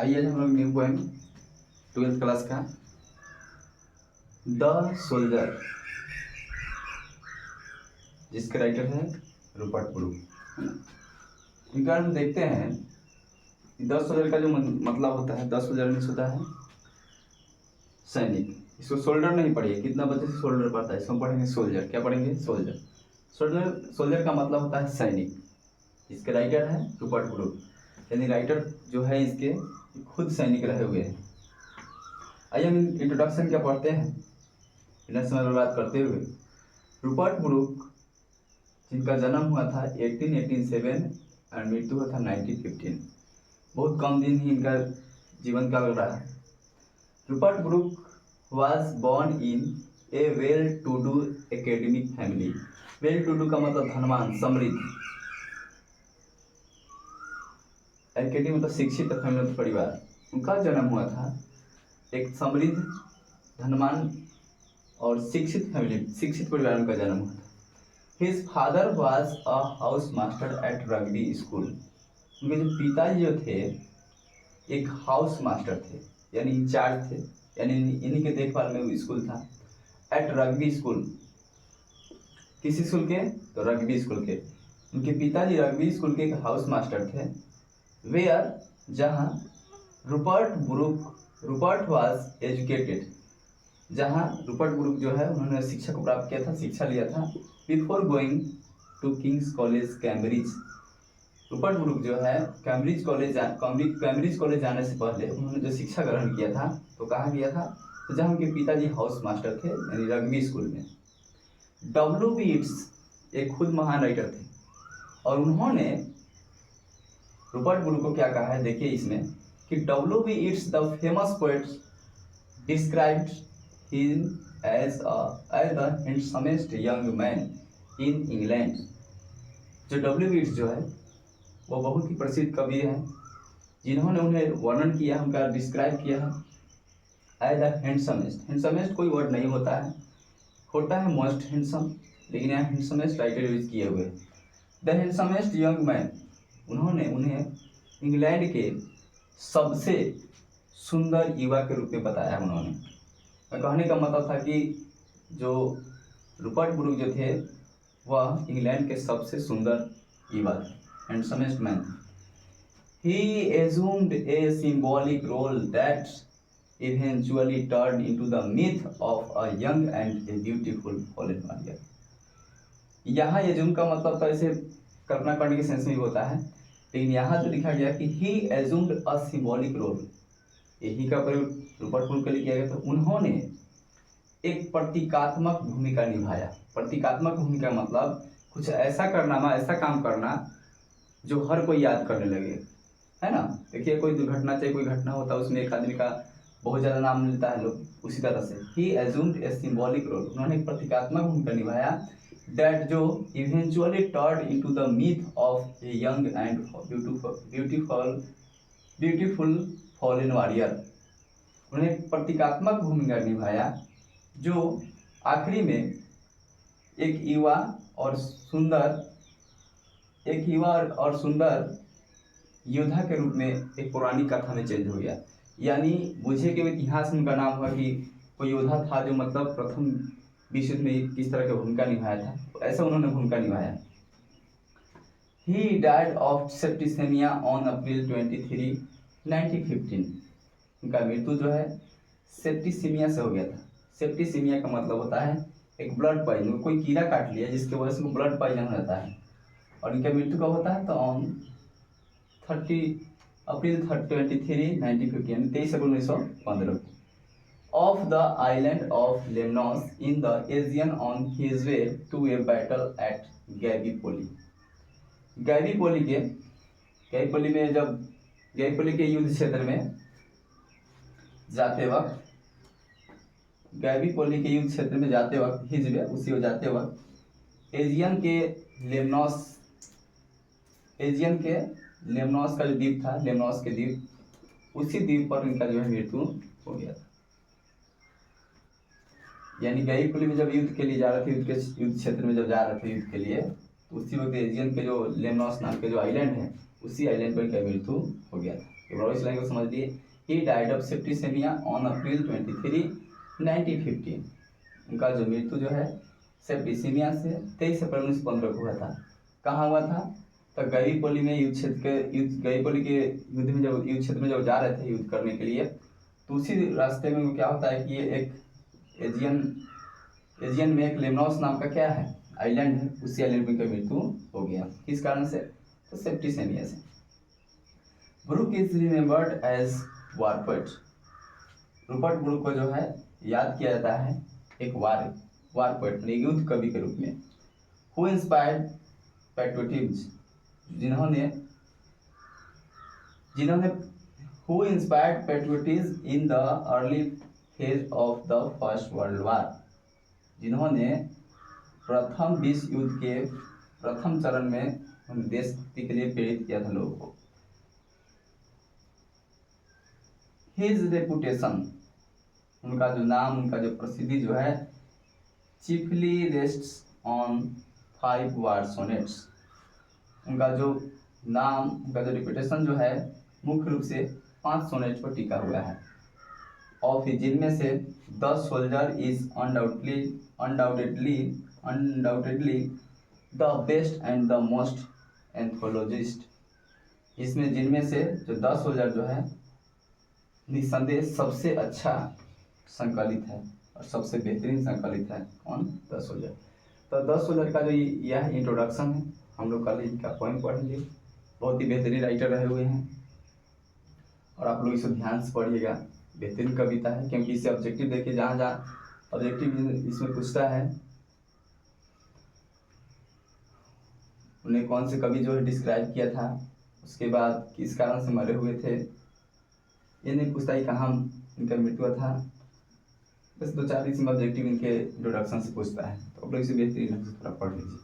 आइए हम लोग न्यू पोएम 12th क्लास का द सोल्जर, जिसके राइटर है रूपर्ट ब्रूक। इनका हम देखते हैं द सोल्जर का जो मतलब होता है, द सोल्जर मीन्स होता है सैनिक। इसको सोल्जर नहीं पढ़िए, कितना बच्चे से सोल्जर पढ़ता है, इसको पढ़ेंगे सोल्जर। क्या पढ़ेंगे? सोल्जर। सोल्जर का मतलब होता है सैनिक। इसके राइटर है रूपर्ट ब्रूक, यानी राइटर जो है इसके खुद सैनिक रहे हुए हैं। आइए हम इंट्रोडक्शन क्या पढ़ते हैं बिना समय बर्बाद करते हुए। रूपर्ट ब्रूक, जिनका जन्म हुआ था 1887 और मृत्यु हुआ था 1915, बहुत कम दिन ही इनका जीवन काल रहा है। Rupert Brooke was born in a well-to-do academic family। well-to-do का मतलब धनवान, समृद्ध। एकेडमी मतलब शिक्षित फैमिली, परिवार। उनका जन्म हुआ था एक समृद्ध, धनवान और शिक्षित फैमिली, शिक्षित परिवार में उनका जन्म हुआ था। His father was a house master at rugby school. उनके जो पिताजी जो थे एक हाउस मास्टर थे, यानी इंचार्ज थे, यानी इन्हीं के देखभाल में वो स्कूल था। एट रग्बी स्कूल, किस स्कूल के? तो रग्बी स्कूल के। उनके पिताजी रग्बी स्कूल के एक हाउस मास्टर थे। वेयर, जहाँ रूपर्ट वाज एजुकेटेड, जहाँ रूपर्ट ब्रूक जो है उन्होंने शिक्षा को प्राप्त किया था, शिक्षा लिया था। Before going to King's College Cambridge, Rupert Brooke जो है कैम्ब्रिज कॉलेज जाने से पहले उन्होंने जो शिक्षा ग्रहण किया था तो कहाँ किया था? तो जहाँ उनके पिताजी हाउस मास्टर थे, यानी रग्बी स्कूल में। W.B. येट्स एक खुद महान राइटर थे और उन्होंने रूपर्ट ब्रूक को क्या कहा है, देखिए इसमें कि W.B. Yeats the famous poet described him as the handsomest young man in England. जो W.B. येट्स जो है वो बहुत ही प्रसिद्ध कवि हैं, जिन्होंने उन्हें वर्णन किया, उनका डिस्क्राइब किया है एज द हैंडसमेस्ट। हैंडसमेस्ट कोई वर्ड नहीं होता है, होता है मोस्ट हैंडसम, लेकिन यहाँ हैंडसमेस्ट राइटर यूज किए हुए। द हैंडसमेस्ट यंग मैन, उन्होंने उन्हें इंग्लैंड के सबसे सुंदर युवा के रूप में बताया। उन्होंने कहने का मतलब था कि जो रूपर्ट ब्रूक जो थे वह इंग्लैंड के सबसे सुंदर युवा थे, handsomest man. He assumed a symbolic role that eventually turned into the myth of a young and a beautiful fallen warrior। यहाँ assume का मतलब तो ऐसे कल्पना करने के सेंस में भी होता है, लेकिन यहाँ जो लिखा गया कि he assumed a symbolic role, यही का प्रयोग रूपर्ट ब्रूक के लिए किया गया। तो उन्होंने एक प्रतीकात्मक भूमिका निभाया। प्रतीकात्मक भूमिका मतलब कुछ ऐसा करना, ऐसा काम करना जो हर कोई याद करने लगे, है ना। देखिए कोई दुर्घटना, चाहे कोई घटना होता है उसमें एक आदमी का बहुत ज़्यादा नाम मिलता है लोग, उसी तरह से ही एज्यूम्ड ए सिंबॉलिक रोल, उन्होंने एक प्रतीकात्मक भूमिका निभाया। दैट जो eventually turned into the myth of a young and beautiful fallen warrior. उन्होंने एक प्रतीकात्मक भूमिका निभाया जो आखिरी में एक युवा और सुंदर योद्धा के रूप में एक पौराणिक कथा में चेंज हो गया। यानी बुझे के इतिहास में उनका नाम हुआ कि कोई योद्धा था जो मतलब प्रथम विश्व युद्ध में किस तरह की भूमिका निभाया था, तो ऐसा उन्होंने भूमिका निभाया। He died of septicaemia on April 23, 1915। उनका मृत्यु जो है सेप्टिसेमिया से हो गया था। सेप्टिसेमिया का मतलब होता है एक ब्लड पॉइजन, कोई कीड़ा काट लिया जिसकी वजह से ब्लड पॉइजन हो जाता है। और इनका मृत्यु कब होता है? तो on 30 April 23, 1915, 23 April 1915 of the island of Lemnos in the Aegean on his way to a battle at Gallipoli. Gallipoli के युद्ध क्षेत्र में जाते वक्त, गैलीपोली के युद्ध क्षेत्र में जाते वक्त, हिज वे उसी जाते वक्त एजियन के लेमनॉस का जो द्वीप था, लेमनॉस के द्वीप, उसी द्वीप पर इनका जो है मृत्यु हो गया था। यानी गैलीपोली में जब युद्ध के लिए जा रहे थे, युद्ध क्षेत्र में जब जा रहे थे युद्ध के लिए, तो उसी वक्त एजियन के जो लेमनॉस नाम के जो आइलैंड है, उसी आइलैंड पर इनका मृत्यु हो गया था। केवल इस लाइन को समझ लिए। He died of septicaemia on April 23, 1915। उनका जो मृत्यु जो है सेप्टिसेमिया से 23 अप्रैल 1915 को हुआ था। कहाँ हुआ था? तो गईपोली में गईपोली के युद्ध में जब युद्ध क्षेत्र में जब जा रहे थे युद्ध करने के लिए, तो उसी रास्ते में क्या होता है कि ये एक एजियन में एक लेमनॉस नाम का क्या है आइलैंड है, उसी आइलैंड में मृत्यु हो गया। किस कारण से? तो सेप्टिसेमिया से। Brooke is remembered as war poet. Rupert Brooke को जो है याद किया जाता है एक वार पोएट, युद्ध कवि के रूप में। हु इंस्पायर्ड पैट्रियोटिज्म, जिन्होंने who inspired patriotism in the early phase of the first world war, जिन्होंने प्रथम विश्व युद्ध के प्रथम चरण में देशभक्ति के लिए प्रेरित किया था लोगों को। हिज रेपुटेशन, उनका जो नाम, उनका जो प्रसिद्धि जो है, chiefly rests on 5 war sonnets. उनका जो नाम, उनका जो रेपुटेशन जो है मुख्य रूप से 5 सोनेट्स पर टिका हुआ है। ऑफ जिनमें से the soldier is undoubtedly the best and the most anthologist. इसमें जिनमें से जो 10 सोल्जर जो है निस्संदेह सबसे अच्छा संकलित है और सबसे बेहतरीन संकलित है। कौन? 10 सोल्जर। तो 10 सोल्जर का जो यह इंट्रोडक्शन है, हम लोग कल इनका पॉइंट पढ़ेंगे। बहुत ही बेहतरीन राइटर रहे हुए हैं और आप लोग इसे ध्यान से पढ़िएगा। बेहतरीन कविता है, क्योंकि इसे ऑब्जेक्टिव देखिए, जहाँ जहाँ ऑब्जेक्टिव इसमें पूछता है उन्हें कौन से कवि जो है डिस्क्राइब किया था, उसके बाद किस कारण से मरे हुए थे, ये नहीं पूछता है कहाँ इनका मृत्यु था। बस 2-4 इसमें ऑब्जेक्टिव इनके इंट्रोडक्शन से पूछता है, तो आप लोग इसे बेहतरीन ढंग से थोड़ा पढ़ लीजिए।